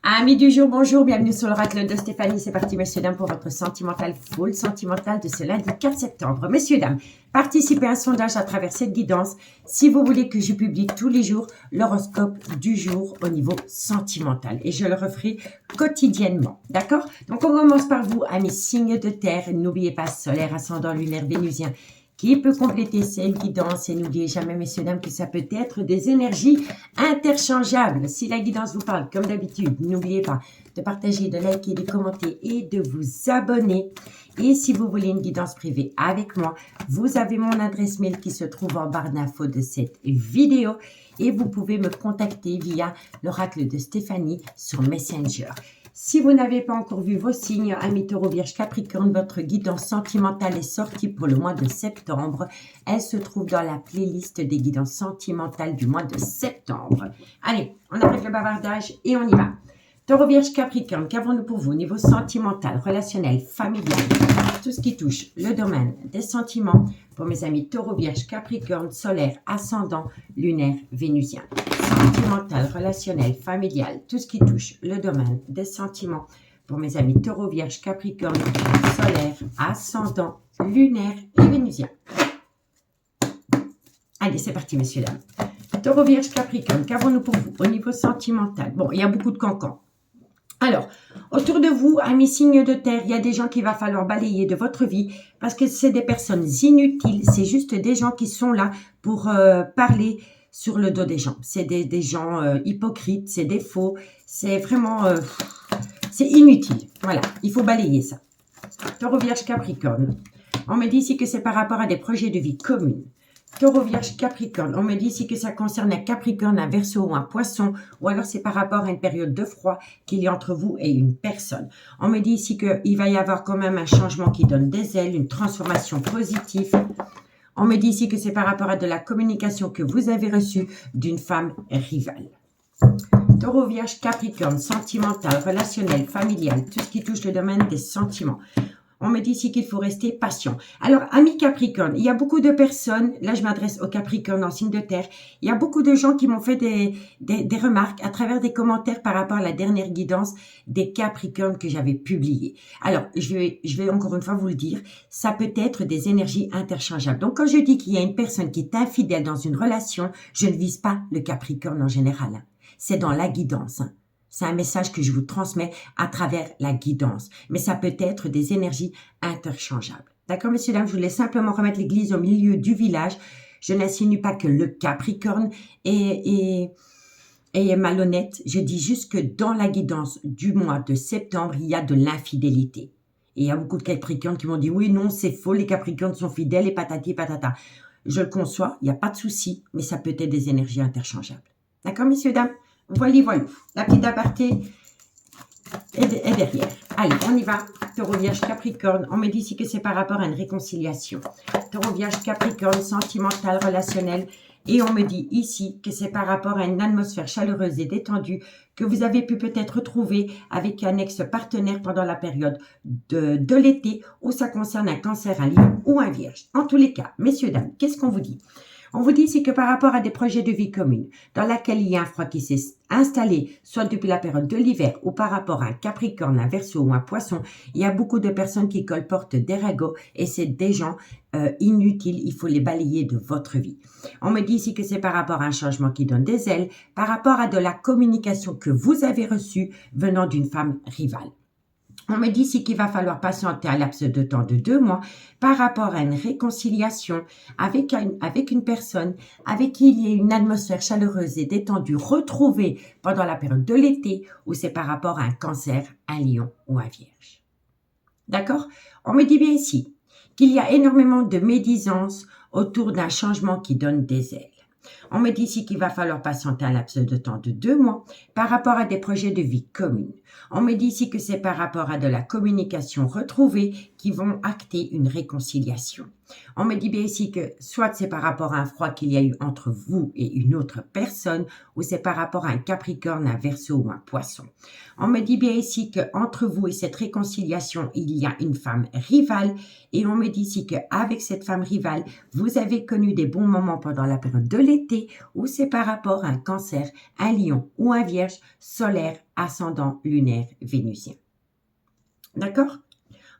Amis du jour, bonjour, bienvenue sur l'oracle de Stéphanie. C'est parti, messieurs, dames, pour votre sentimental full sentimental de ce lundi 4 septembre. Messieurs, dames, participez à un sondage à travers cette guidance si vous voulez que je publie tous les jours l'horoscope du jour au niveau sentimental. Et je le referai quotidiennement, d'accord? Donc, on commence par vous, amis signes de terre. N'oubliez pas, solaire, ascendant, lunaire, vénusien, qui peut compléter cette guidance. Et n'oubliez jamais, messieurs, dames, que ça peut être des énergies interchangeables. Si la guidance vous parle, comme d'habitude, n'oubliez pas de partager, de liker, de commenter et de vous abonner. Et si vous voulez une guidance privée avec moi, vous avez mon adresse mail qui se trouve en barre d'infos de cette vidéo. Et vous pouvez me contacter via l'oracle de Stéphanie sur Messenger. Si vous n'avez pas encore vu vos signes, amis Taureau, Vierge, Capricorne, votre guidance sentimentale est sortie pour le mois de septembre. Elle se trouve dans la playlist des guidances sentimentales du mois de septembre. Allez, on arrête le bavardage et on y va. Taureau, Vierge, Capricorne, qu'avons-nous pour vous au niveau sentimental, relationnel, familial, tout ce qui touche le domaine des sentiments pour mes amis Taureau, Vierge, Capricorne, solaire, ascendant, lunaire, vénusien. Sentimental, relationnel, familial, tout ce qui touche le domaine des sentiments pour mes amis Taureau, Vierge, Capricorne, solaire, ascendant, lunaire et vénusien. Allez, c'est parti, messieurs, dames. Taureau, Vierge, Capricorne, qu'avons-nous pour vous au niveau sentimental? Bon, il y a beaucoup de cancans. Alors, autour de vous, amis signes de terre, il y a des gens qu'il va falloir balayer de votre vie parce que c'est des personnes inutiles. C'est juste des gens qui sont là pour parler sur le dos des gens. C'est des gens hypocrites, c'est des faux, c'est vraiment... c'est inutile. Voilà, il faut balayer ça. Taureau, Vierge, Capricorne. On me dit ici que c'est par rapport à des projets de vie communs. Taureau, Vierge, Capricorne. On me dit ici que ça concerne un Capricorne, un Verseau ou un Poisson. Ou alors c'est par rapport à une période de froid qu'il y a entre vous et une personne. On me dit ici qu'il va y avoir quand même un changement qui donne des ailes, une transformation positive. On me dit ici que c'est par rapport à de la communication que vous avez reçue d'une femme rivale. Taureau, Vierge, Capricorne, sentimental, relationnel, familial, tout ce qui touche le domaine des sentiments. On me dit ici qu'il faut rester patient. Alors, amis Capricorne, il y a beaucoup de personnes, là je m'adresse aux Capricornes en signe de terre, il y a beaucoup de gens qui m'ont fait des remarques à travers des commentaires par rapport à la dernière guidance des Capricornes que j'avais publiée. Alors, je vais encore une fois vous le dire, ça peut être des énergies interchangeables. Donc, quand je dis qu'il y a une personne qui est infidèle dans une relation, je ne vise pas le Capricorne en général. C'est dans la guidance. C'est un message que je vous transmets à travers la guidance. Mais ça peut être des énergies interchangeables. D'accord, messieurs, dames, je voulais simplement remettre l'église au milieu du village. Je n'insinue pas que le Capricorne est malhonnête. Je dis juste que dans la guidance du mois de septembre, il y a de l'infidélité. Et il y a beaucoup de Capricornes qui m'ont dit, oui, non, c'est faux, les Capricornes sont fidèles et patati patata. Je le conçois, il n'y a pas de souci, mais ça peut être des énergies interchangeables. D'accord, messieurs, dames? Voilà, voilà. La petite aparté est derrière. Allez, on y va. Taureau, Vierge, Capricorne. On me dit ici que c'est par rapport à une réconciliation. Taureau, Vierge, Capricorne, sentimental, relationnel. Et on me dit ici que c'est par rapport à une atmosphère chaleureuse et détendue que vous avez pu peut-être trouver avec un ex-partenaire pendant la période de l'été où ça concerne un cancer, un lion ou un vierge. En tous les cas, messieurs, dames, qu'est-ce qu'on vous dit? On vous dit ici que par rapport à des projets de vie commune, dans laquelle il y a un froid qui s'est installé, soit depuis la période de l'hiver ou par rapport à un Capricorne, un Verseau ou un Poisson, il y a beaucoup de personnes qui colportent des ragots et c'est des gens inutiles, il faut les balayer de votre vie. On me dit ici que c'est par rapport à un changement qui donne des ailes, par rapport à de la communication que vous avez reçue venant d'une femme rivale. On me dit ici qu'il va falloir patienter un laps de temps de 2 mois par rapport à une réconciliation avec une personne avec qui il y a une atmosphère chaleureuse et détendue retrouvée pendant la période de l'été ou c'est par rapport à un cancer, un lion ou un vierge. D'accord? On me dit bien ici qu'il y a énormément de médisance autour d'un changement qui donne des ailes. On me dit ici qu'il va falloir patienter un laps de temps de 2 mois par rapport à des projets de vie communs. On me dit ici que c'est par rapport à de la communication retrouvée qui vont acter une réconciliation. On me dit bien ici que soit c'est par rapport à un froid qu'il y a eu entre vous et une autre personne ou c'est par rapport à un Capricorne, un Verseau ou un Poisson. On me dit bien ici qu'entre vous et cette réconciliation, il y a une femme rivale et on me dit ici qu'avec cette femme rivale, vous avez connu des bons moments pendant la période de l'été santé ou c'est par rapport à un cancer, un lion ou un vierge, solaire, ascendant, lunaire, vénusien. D'accord?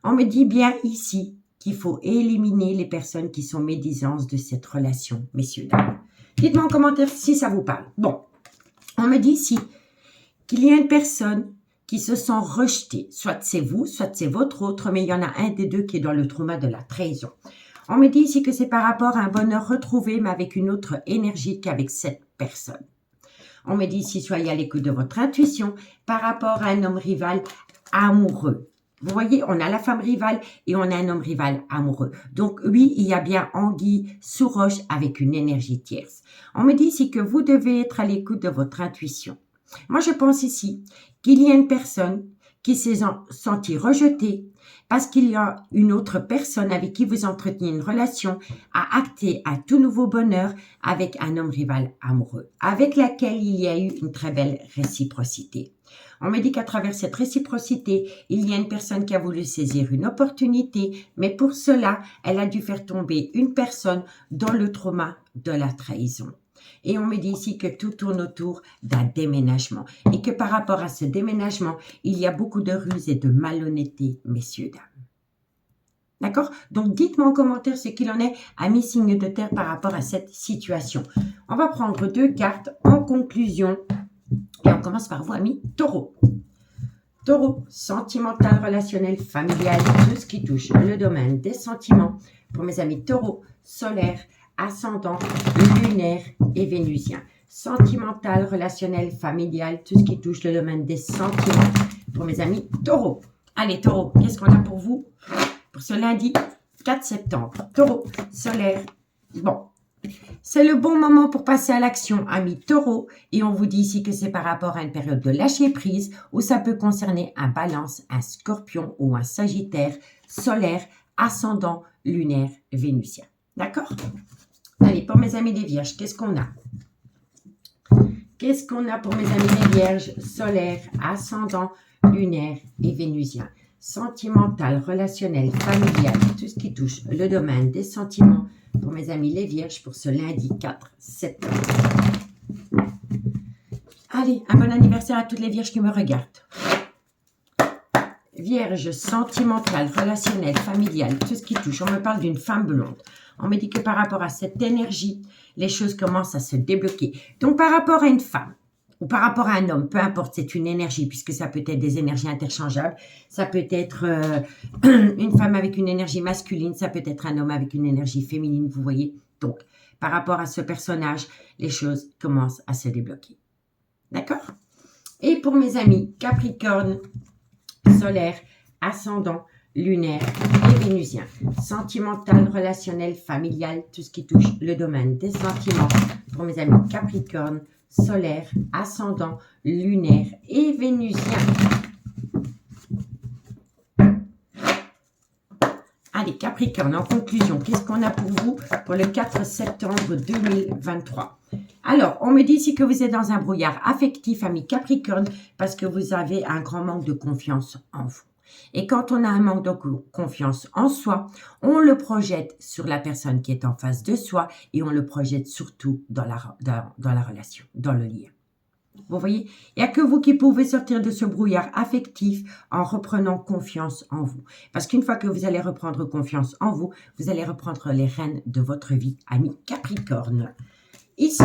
On me dit bien ici qu'il faut éliminer les personnes qui sont médisantes de cette relation, messieurs, dames. Dites-moi en commentaire si ça vous parle. Bon, on me dit ici qu'il y a une personne qui se sent rejetée. Soit c'est vous, soit c'est votre autre, mais il y en a un des deux qui est dans le trauma de la trahison. On me dit ici que c'est par rapport à un bonheur retrouvé, mais avec une autre énergie qu'avec cette personne. On me dit ici, soyez à l'écoute de votre intuition par rapport à un homme rival amoureux. Vous voyez, on a la femme rivale et on a un homme rival amoureux. Donc oui, il y a bien anguille sous roche avec une énergie tierce. On me dit ici que vous devez être à l'écoute de votre intuition. Moi, je pense ici qu'il y a une personne qui s'est sentie rejetée parce qu'il y a une autre personne avec qui vous entreteniez une relation à acter un tout nouveau bonheur avec un homme rival amoureux, avec laquelle il y a eu une très belle réciprocité. On me dit qu'à travers cette réciprocité, il y a une personne qui a voulu saisir une opportunité, mais pour cela, elle a dû faire tomber une personne dans le trauma de la trahison. Et on me dit ici que tout tourne autour d'un déménagement et que par rapport à ce déménagement, il y a beaucoup de ruses et de malhonnêteté, messieurs, dames. D'accord? Donc, dites-moi en commentaire ce qu'il en est à mes signes de terre par rapport à cette situation. On va prendre 2 cartes en conclusion et on commence par vous, amis Taureau. Taureau, sentimental, relationnel, familial, tout ce qui touche le domaine des sentiments. Pour mes amis Taureau, solaire, ascendant, lunaire et vénusien. Sentimental, relationnel, familial, tout ce qui touche le domaine des sentiments. Pour mes amis Taureau. Allez Taureau, qu'est-ce qu'on a pour vous pour ce lundi 4 septembre? Taureau, solaire. Bon, c'est le bon moment pour passer à l'action, amis Taureau. Et on vous dit ici que c'est par rapport à une période de lâcher prise où ça peut concerner un Balance, un Scorpion ou un Sagittaire, solaire, ascendant, lunaire, vénusien. D'accord? Allez, pour mes amis les Vierges, qu'est-ce qu'on a? Qu'est-ce qu'on a pour mes amis les Vierges? Solaire, ascendant, lunaire et vénusien. Sentimental, relationnel, familial, tout ce qui touche le domaine des sentiments pour mes amis les Vierges pour ce lundi 4 septembre. Allez, un bon anniversaire à toutes les Vierges qui me regardent. Vierge, sentimentale, relationnelle, familiale, tout ce qui touche. On me parle d'une femme blonde. On me dit que par rapport à cette énergie, les choses commencent à se débloquer. Donc, par rapport à une femme ou par rapport à un homme, peu importe, c'est une énergie puisque ça peut être des énergies interchangeables. Ça peut être une femme avec une énergie masculine, ça peut être un homme avec une énergie féminine, vous voyez. Donc, par rapport à ce personnage, les choses commencent à se débloquer. D'accord? Et pour mes amis Capricorne, solaire, ascendant, lunaire et vénusien. Sentimental, relationnel, familial, tout ce qui touche le domaine des sentiments. Pour mes amis Capricorne, solaire, ascendant, lunaire et vénusien. Allez, Capricorne, en conclusion, qu'est-ce qu'on a pour vous pour le 4 septembre 2023? Alors, on me dit ici que vous êtes dans un brouillard affectif, ami Capricorne, parce que vous avez un grand manque de confiance en vous. Et quand on a un manque de confiance en soi, on le projette sur la personne qui est en face de soi et on le projette surtout dans la relation, dans le lien. Vous voyez, il n'y a que vous qui pouvez sortir de ce brouillard affectif en reprenant confiance en vous. Parce qu'une fois que vous allez reprendre confiance en vous, vous allez reprendre les rênes de votre vie, ami Capricorne. Ici,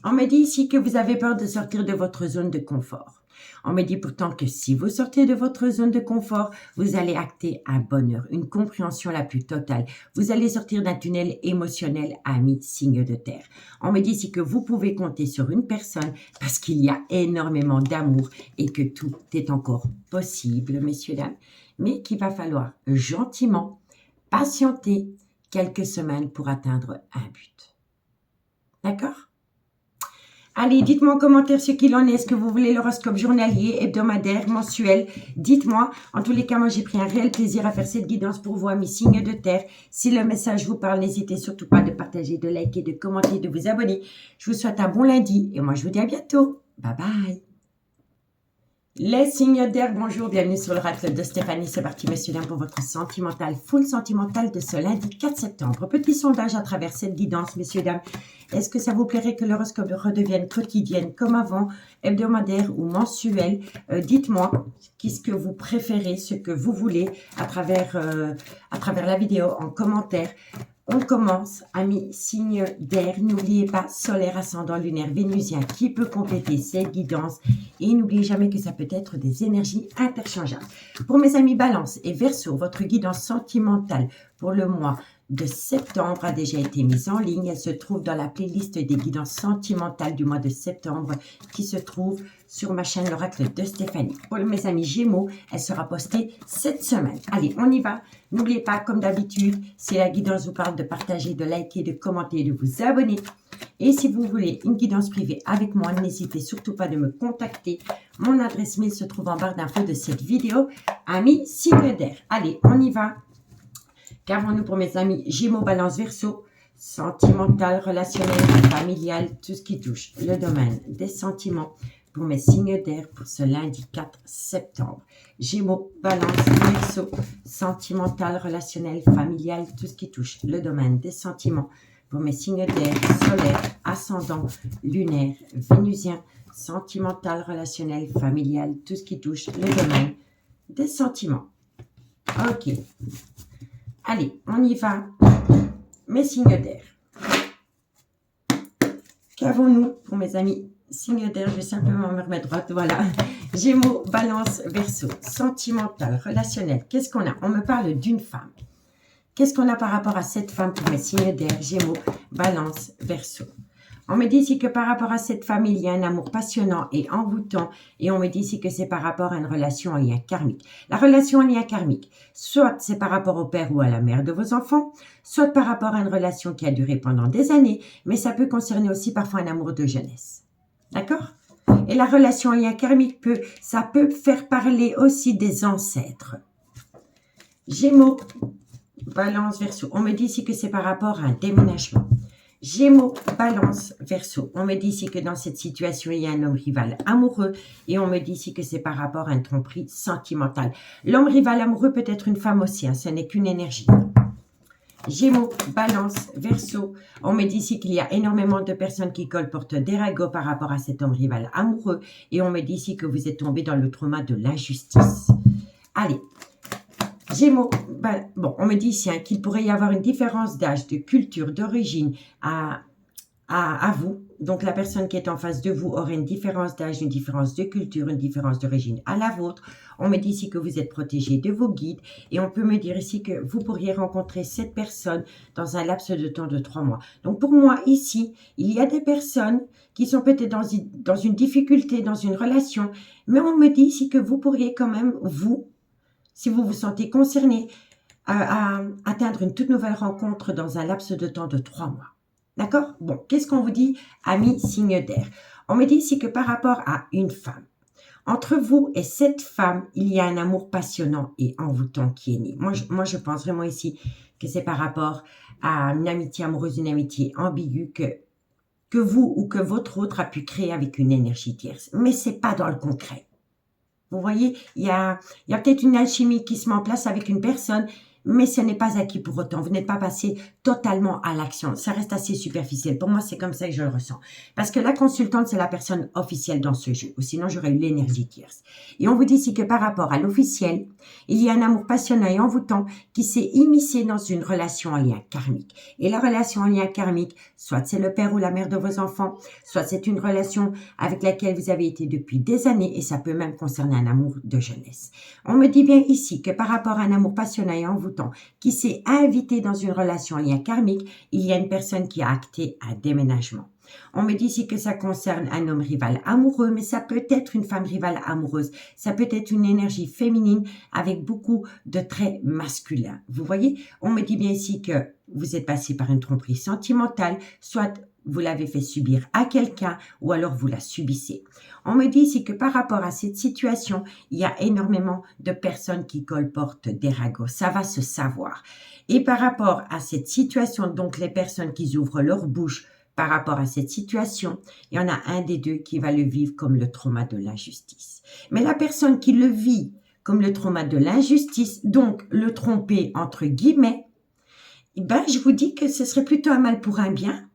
on me dit ici que vous avez peur de sortir de votre zone de confort. On me dit pourtant que si vous sortez de votre zone de confort, vous allez acter un bonheur, une compréhension la plus totale. Vous allez sortir d'un tunnel émotionnel, ami signe de terre. On me dit ici que vous pouvez compter sur une personne parce qu'il y a énormément d'amour et que tout est encore possible, messieurs, dames, mais qu'il va falloir gentiment patienter quelques semaines pour atteindre un but. D'accord ? Allez, dites-moi en commentaire ce qu'il en est. Est-ce que vous voulez l'horoscope journalier, hebdomadaire, mensuel? Dites-moi. En tous les cas, moi, j'ai pris un réel plaisir à faire cette guidance pour vous, amis signes de terre. Si le message vous parle, n'hésitez surtout pas de partager, de liker, de commenter, de vous abonner. Je vous souhaite un bon lundi et moi, je vous dis à bientôt. Bye bye. Les signes d'air, bonjour, bienvenue sur l'oracle de Stéphanie. C'est parti, messieurs, dames, pour votre sentimental, full sentimental de ce lundi 4 septembre. Petit sondage à travers cette guidance, messieurs, dames. Est-ce que ça vous plairait que l'horoscope redevienne quotidienne comme avant, hebdomadaire ou mensuel? Dites-moi qu'est-ce que vous préférez, ce que vous voulez à travers la vidéo en commentaire. On commence, amis, signe d'air. N'oubliez pas, solaire, ascendant, lunaire, vénusien, qui peut compléter cette guidance. Et n'oubliez jamais que ça peut être des énergies interchangeables. Pour mes amis Balance et Verseau, votre guidance sentimentale pour le mois de septembre a déjà été mise en ligne. Elle se trouve dans la playlist des guidances sentimentales du mois de septembre qui se trouve sur ma chaîne l'oracle de Stéphanie. Pour mes amis Gémeaux, elle sera postée cette semaine. Allez, on y va. N'oubliez pas, comme d'habitude, si la guidance vous parle, de partager, de liker, de commenter, de vous abonner. Et si vous voulez une guidance privée avec moi, n'hésitez surtout pas de me contacter. Mon adresse mail se trouve en barre d'infos de cette vidéo. Amis signe d'air. Allez, on y va. Qu'avons-nous pour mes amis Gémeaux, Balance, Verseau? Sentimental, relationnel, familial, tout ce qui touche le domaine des sentiments pour mes signes d'air pour ce lundi 4 septembre. Gémeaux, Balance, Verseau, sentimental, relationnel, familial, tout ce qui touche le domaine des sentiments pour mes signes d'air, solaire, ascendant, lunaire, vénusien, sentimental, relationnel, familial, tout ce qui touche le domaine des sentiments. Ok. Allez, on y va. Mes signes d'air. Qu'avons-nous pour mes amis signes d'air? Je vais simplement me remettre droite. Voilà. Gémeaux, Balance, Verseau. Sentimental, relationnel. Qu'est-ce qu'on a? On me parle d'une femme. Qu'est-ce qu'on a par rapport à cette femme pour mes signes d'air? Gémeaux, Balance, Verseau. On me dit ici que par rapport à cette femme, il y a un amour passionnant et envoûtant. Et on me dit ici que c'est par rapport à une relation en lien karmique. La relation en lien karmique, soit c'est par rapport au père ou à la mère de vos enfants, soit par rapport à une relation qui a duré pendant des années, mais ça peut concerner aussi parfois un amour de jeunesse. D'accord? Et la relation en lien karmique, ça peut faire parler aussi des ancêtres. Gémeaux, Balance, Verseau. On me dit ici que c'est par rapport à un déménagement. Gémeaux, Balance, Verseau. On me dit ici que dans cette situation, il y a un homme rival amoureux. Et on me dit ici que c'est par rapport à une tromperie sentimentale. L'homme rival amoureux peut être une femme aussi. Hein, ce n'est qu'une énergie. Gémeaux, Balance, Verseau. On me dit ici qu'il y a énormément de personnes qui colportent des ragots par rapport à cet homme rival amoureux. Et on me dit ici que vous êtes tombé dans le trauma de l'injustice. Allez. Gémeaux, bon, on me dit ici hein, qu'il pourrait y avoir une différence d'âge, de culture, d'origine à vous. Donc, la personne qui est en face de vous aurait une différence d'âge, une différence de culture, une différence d'origine à la vôtre. On me dit ici que vous êtes protégé de vos guides. Et on peut me dire ici que vous pourriez rencontrer cette personne dans un laps de temps de 3 mois. Donc, pour moi, ici, il y a des personnes qui sont peut-être dans une difficulté, dans une relation. Mais on me dit ici que vous pourriez quand même, vous, si vous vous sentez concerné, à atteindre une toute nouvelle rencontre dans un laps de temps de 3 mois. D'accord? Bon, qu'est-ce qu'on vous dit, amis signe d'air? On me dit ici que par rapport à une femme, entre vous et cette femme, il y a un amour passionnant et envoûtant qui est né. Moi, je pense vraiment ici que c'est par rapport à une amitié amoureuse, une amitié ambiguë que vous ou que votre autre a pu créer avec une énergie tierce. Mais c'est pas dans le concret. Vous voyez, il y a peut-être une alchimie qui se met en place avec une personne, mais ce n'est pas acquis pour autant. Vous n'êtes pas passé totalement à l'action. Ça reste assez superficiel. Pour moi, c'est comme ça que je le ressens. Parce que la consultante, c'est la personne officielle dans ce jeu. Ou sinon, j'aurais eu l'énergie tierce. Et on vous dit ici que par rapport à l'officiel, il y a un amour passionnant et envoûtant qui s'est immiscé dans une relation en lien karmique. Et la relation en lien karmique, soit c'est le père ou la mère de vos enfants, soit c'est une relation avec laquelle vous avez été depuis des années et ça peut même concerner un amour de jeunesse. On me dit bien ici que par rapport à un amour passionnant et envoûtant, qui s'est invité dans une relation en lien karmique, il y a une personne qui a acté un déménagement. On me dit ici que ça concerne un homme rival amoureux, mais ça peut être une femme rivale amoureuse. Ça peut être une énergie féminine avec beaucoup de traits masculins. Vous voyez, on me dit bien ici que vous êtes passé par une tromperie sentimentale, soit vous l'avez fait subir à quelqu'un ou alors vous la subissez. On me dit ici que par rapport à cette situation, il y a énormément de personnes qui colportent des ragots. Ça va se savoir. Et par rapport à cette situation, donc les personnes qui ouvrent leur bouche par rapport à cette situation, il y en a un des deux qui va le vivre comme le trauma de l'injustice. Mais la personne qui le vit comme le trauma de l'injustice, donc le tromper entre guillemets, ben, je vous dis que ce serait plutôt un mal pour un bien,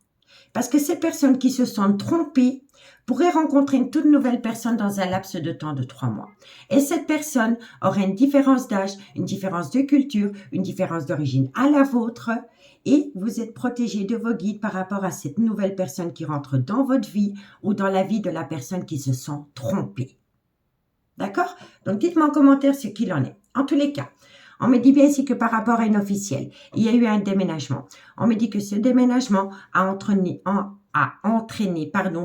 parce que ces personnes qui se sentent trompées pourraient rencontrer une toute nouvelle personne dans un laps de temps de 3 mois. Et cette personne aurait une différence d'âge, une différence de culture, une différence d'origine à la vôtre, et vous êtes protégé de vos guides par rapport à cette nouvelle personne qui rentre dans votre vie ou dans la vie de la personne qui se sent trompée. D'accord? Donc, dites-moi en commentaire ce qu'il en est. En tous les cas, on me dit bien ici que par rapport à une officielle, il y a eu un déménagement. On me dit que ce déménagement a entraîné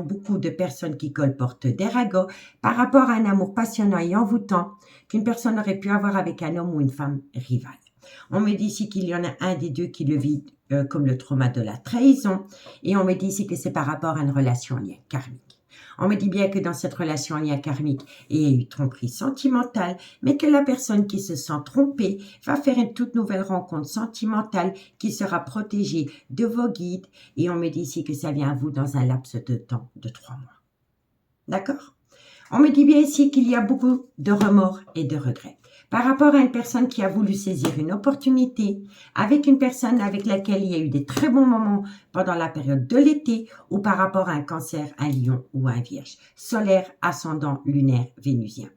beaucoup de personnes qui colportent des ragots par rapport à un amour passionnant et envoûtant qu'une personne aurait pu avoir avec un homme ou une femme rivale. On me dit ici qu'il y en a un des deux qui le vit comme le trauma de la trahison, et on me dit ici que c'est par rapport à une relation en lien karmique. On me dit bien que dans cette relation en lien karmique, il y a eu tromperie sentimentale, mais que la personne qui se sent trompée va faire une toute nouvelle rencontre sentimentale qui sera protégée de vos guides, et on me dit ici que ça vient à vous dans un laps de temps de 3 mois. D'accord? On me dit bien ici qu'il y a beaucoup de remords et de regrets par rapport à une personne qui a voulu saisir une opportunité, avec une personne avec laquelle il y a eu des très bons moments pendant la période de l'été, ou par rapport à un cancer, un lion ou un vierge, solaire, ascendant, lunaire, vénusien.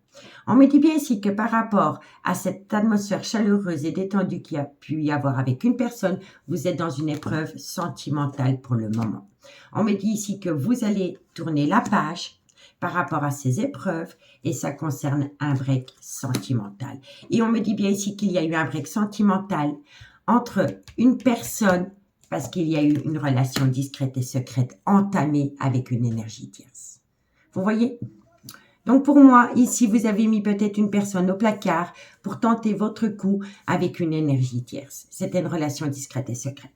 On me dit bien ici que par rapport à cette atmosphère chaleureuse et détendue qu'il y a pu y avoir avec une personne, vous êtes dans une épreuve sentimentale pour le moment. On me dit ici que vous allez tourner la page par rapport à ces épreuves, et ça concerne un break sentimental. Et on me dit bien ici qu'il y a eu un break sentimental entre une personne, parce qu'il y a eu une relation discrète et secrète entamée avec une énergie tierce. Vous voyez? Donc pour moi, ici, vous avez mis peut-être une personne au placard pour tenter votre coup avec une énergie tierce. C'était une relation discrète et secrète.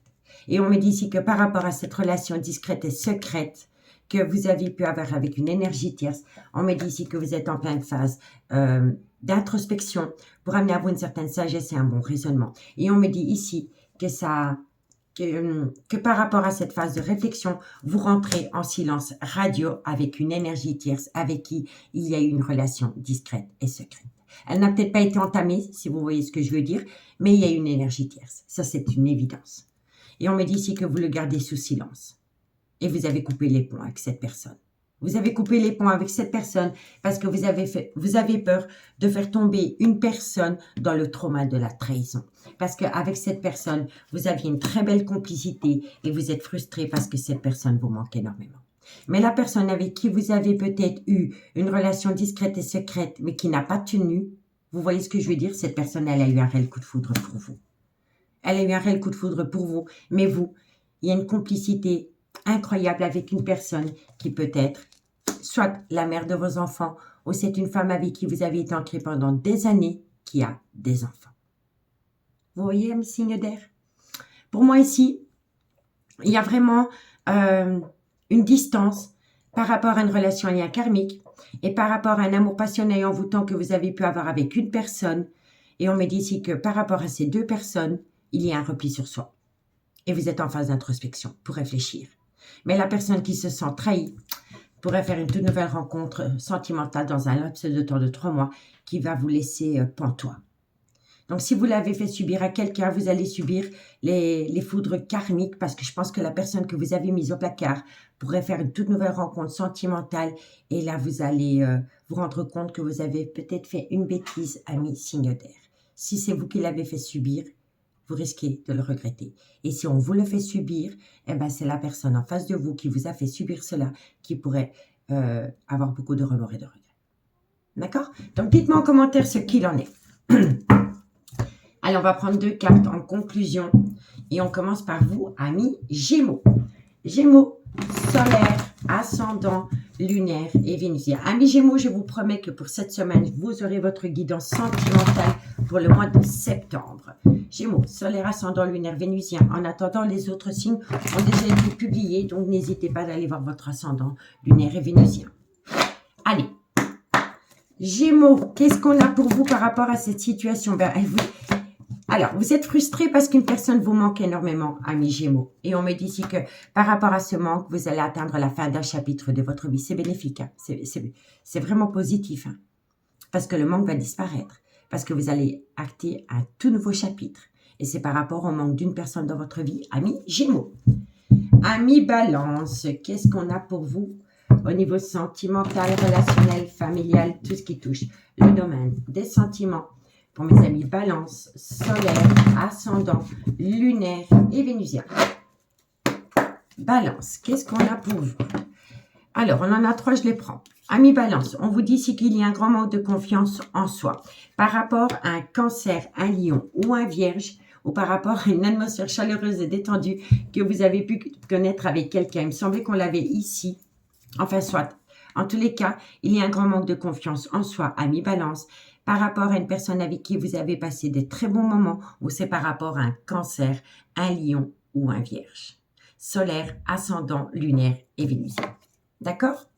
Et on me dit ici que par rapport à cette relation discrète et secrète, que vous avez pu avoir avec une énergie tierce, on me dit ici que vous êtes en pleine phase d'introspection pour amener à vous une certaine sagesse et un bon raisonnement. Et on me dit ici que par rapport à cette phase de réflexion, vous rentrez en silence radio avec une énergie tierce avec qui il y a eu une relation discrète et secrète. Elle n'a peut-être pas été entamée, si vous voyez ce que je veux dire, mais il y a eu une énergie tierce. Ça, c'est une évidence. Et on me dit ici que vous le gardez sous silence. Et vous avez coupé les ponts avec cette personne. Vous avez coupé les ponts avec cette personne parce que vous avez peur de faire tomber une personne dans le trauma de la trahison. Parce qu'avec cette personne, vous aviez une très belle complicité et vous êtes frustré parce que cette personne vous manque énormément. Mais la personne avec qui vous avez peut-être eu une relation discrète et secrète, mais qui n'a pas tenu, vous voyez ce que je veux dire? Cette personne, elle a eu un réel coup de foudre pour vous. Elle a eu un réel coup de foudre pour vous, mais vous, il y a une complicité incroyable avec une personne qui peut être soit la mère de vos enfants ou c'est une femme avec qui vous avez été ancré pendant des années qui a des enfants. Vous voyez, mes signes d'air? Pour moi ici, il y a vraiment une distance par rapport à une relation en lien karmique et par rapport à un amour passionné et envoûtant que vous avez pu avoir avec une personne. Et on me dit ici que par rapport à ces deux personnes, il y a un repli sur soi. Et vous êtes en phase d'introspection pour réfléchir. Mais la personne qui se sent trahie pourrait faire une toute nouvelle rencontre sentimentale dans un laps de temps de 3 mois qui va vous laisser pantois. Donc, si vous l'avez fait subir à quelqu'un, vous allez subir les foudres karmiques parce que je pense que la personne que vous avez mise au placard pourrait faire une toute nouvelle rencontre sentimentale et là, vous allez vous rendre compte que vous avez peut-être fait une bêtise, ami signe d'air. Si c'est vous qui l'avez fait subir, vous risquez de le regretter. Et si on vous le fait subir, eh ben c'est la personne en face de vous qui vous a fait subir cela qui pourrait avoir beaucoup de remords et de regrets. D'accord? Donc, dites-moi en commentaire ce qu'il en est. Allez, on va prendre 2 cartes en conclusion. Et on commence par vous, amis Gémeaux. Gémeaux, solaire, ascendant, lunaire et vénusien. Amis Gémeaux, je vous promets que pour cette semaine, vous aurez votre guidance sentimentale pour le mois de septembre. Gémeaux, solaire, ascendant, lunaire, vénusien. En attendant, les autres signes ont déjà été publiés, donc n'hésitez pas d'aller voir votre ascendant, lunaire et vénusien. Allez, Gémeaux, qu'est-ce qu'on a pour vous par rapport à cette situation? Alors, vous êtes frustré parce qu'une personne vous manque énormément, amis Gémeaux. Et on me dit ici que par rapport à ce manque, vous allez atteindre la fin d'un chapitre de votre vie. C'est bénéfique, hein. C'est vraiment positif, hein. Parce que le manque va disparaître. Parce que vous allez acter un tout nouveau chapitre. Et c'est par rapport au manque d'une personne dans votre vie, amis Gémeaux. Amis Balance, qu'est-ce qu'on a pour vous au niveau sentimental, relationnel, familial, tout ce qui touche le domaine des sentiments? Pour mes amis Balance, solaire, ascendant, lunaire et vénusien. Balance, qu'est-ce qu'on a pour vous? Alors, on en a 3, je les prends. Amis Balance, on vous dit ici qu'il y a un grand manque de confiance en soi. Par rapport à un cancer, un lion ou un vierge, ou par rapport à une atmosphère chaleureuse et détendue que vous avez pu connaître avec quelqu'un. Il me semblait qu'on l'avait ici. Enfin, soit. En tous les cas, il y a un grand manque de confiance en soi, amis Balance, par rapport à une personne avec qui vous avez passé de très bons moments, ou c'est par rapport à un cancer, un lion ou un vierge. Solaire, ascendant, lunaire et vénusien. D'accord?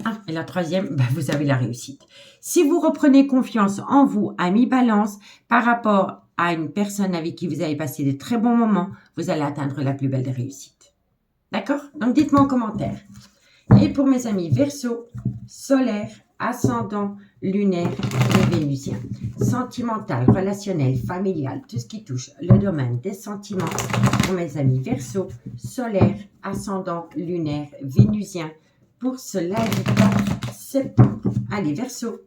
Ah, et la troisième, vous avez la réussite. Si vous reprenez confiance en vous, amis Balance, par rapport à une personne avec qui vous avez passé de très bons moments, vous allez atteindre la plus belle des réussites. D'accord? Donc, dites-moi en commentaire. Et pour mes amis Verseau, solaire, ascendant, lunaire et vénusien. Sentimental, relationnel, familial, tout ce qui touche le domaine des sentiments. Pour mes amis Verseau, solaire, ascendant, lunaire, vénusien. Pour ce lundi 4 septembre. Allez, Verseau.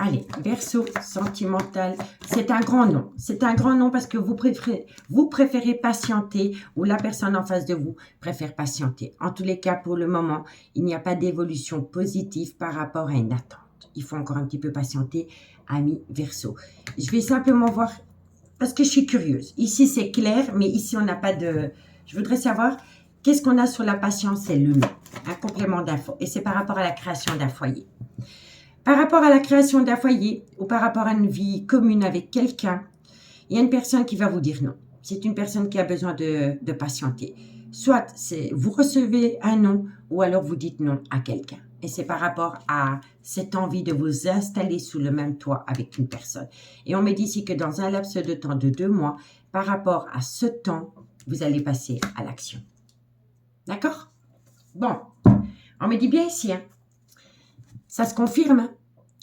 Allez, Verseau, sentimental, c'est un grand nom. C'est un grand nom parce que vous préférez patienter ou la personne en face de vous préfère patienter. En tous les cas, pour le moment, il n'y a pas d'évolution positive par rapport à une attente. Il faut encore un petit peu patienter, amis Verseau. Je vais simplement voir, parce que je suis curieuse. Ici, c'est clair, mais ici, on n'a pas de... Je voudrais savoir, qu'est-ce qu'on a sur la patience et l'humain? Un complément d'info. Et c'est par rapport à la création d'un foyer. Par rapport à la création d'un foyer ou par rapport à une vie commune avec quelqu'un, il y a une personne qui va vous dire non. C'est une personne qui a besoin de patienter. Soit vous recevez un non ou alors vous dites non à quelqu'un. Et c'est par rapport à cette envie de vous installer sous le même toit avec une personne. Et on me dit ici que dans un laps de temps de 2 mois, par rapport à ce temps, vous allez passer à l'action. D'accord? Bon, on me dit bien ici, hein. Ça se confirme,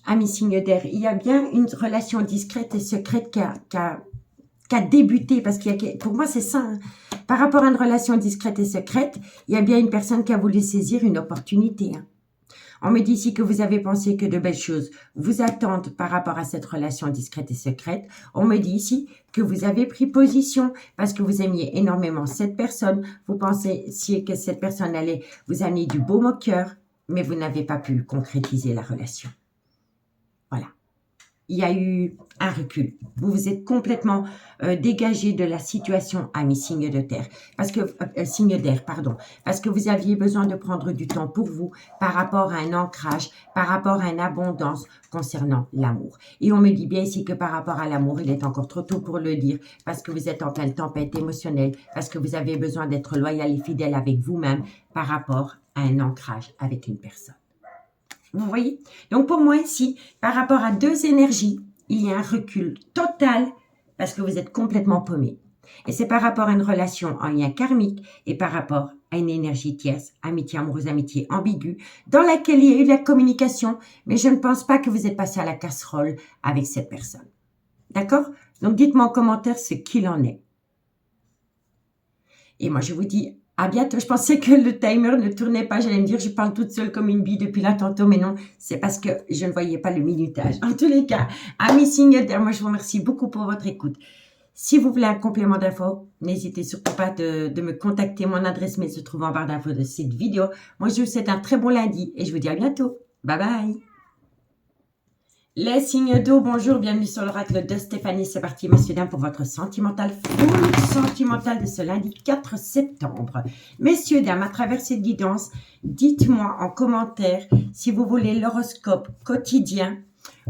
amis signes d'air. Il y a bien une relation discrète et secrète qui a débuté, parce qu'il y a, pour moi c'est ça, hein. Par rapport à une relation discrète et secrète, il y a bien une personne qui a voulu saisir une opportunité, hein. On me dit ici que vous avez pensé que de belles choses vous attendent par rapport à cette relation discrète et secrète. On me dit ici que vous avez pris position parce que vous aimiez énormément cette personne. Vous pensiez que cette personne allait vous amener du baume au cœur, mais vous n'avez pas pu concrétiser la relation. Voilà. Il y a eu un recul. Vous vous êtes complètement dégagé de la situation, amis signes de terre, signes d'air, pardon, parce que vous aviez besoin de prendre du temps pour vous par rapport à un ancrage, par rapport à une abondance concernant l'amour. Et on me dit bien ici que par rapport à l'amour, il est encore trop tôt pour le dire, parce que vous êtes en pleine tempête émotionnelle, parce que vous avez besoin d'être loyal et fidèle avec vous-même par rapport à un ancrage avec une personne. Vous voyez? Donc, pour moi, ici, par rapport à 2 énergies, il y a un recul total parce que vous êtes complètement paumé. Et c'est par rapport à une relation en lien karmique et par rapport à une énergie tierce, amitié amoureuse, amitié ambiguë, dans laquelle il y a eu de la communication, mais je ne pense pas que vous êtes passé à la casserole avec cette personne. D'accord? Donc, dites-moi en commentaire ce qu'il en est. Et moi, je vous dis à bientôt. Je pensais que le timer ne tournait pas. J'allais me dire, je parle toute seule comme une bille depuis là tantôt, mais non, c'est parce que je ne voyais pas le minutage. En tous les cas, amis signes d'air, moi je vous remercie beaucoup pour votre écoute. Si vous voulez un complément d'info, n'hésitez surtout pas de me contacter. Mon adresse mail se trouve en barre d'infos de cette vidéo. Moi, je vous souhaite un très bon lundi et je vous dis à bientôt. Bye bye. Les signes d'eau, bonjour, bienvenue sur l'oracle de Stéphanie. C'est parti, messieurs, dames, pour votre sentimental, full sentimental de ce lundi 4 septembre. Messieurs, dames, à travers cette guidance, dites-moi en commentaire si vous voulez l'horoscope quotidien,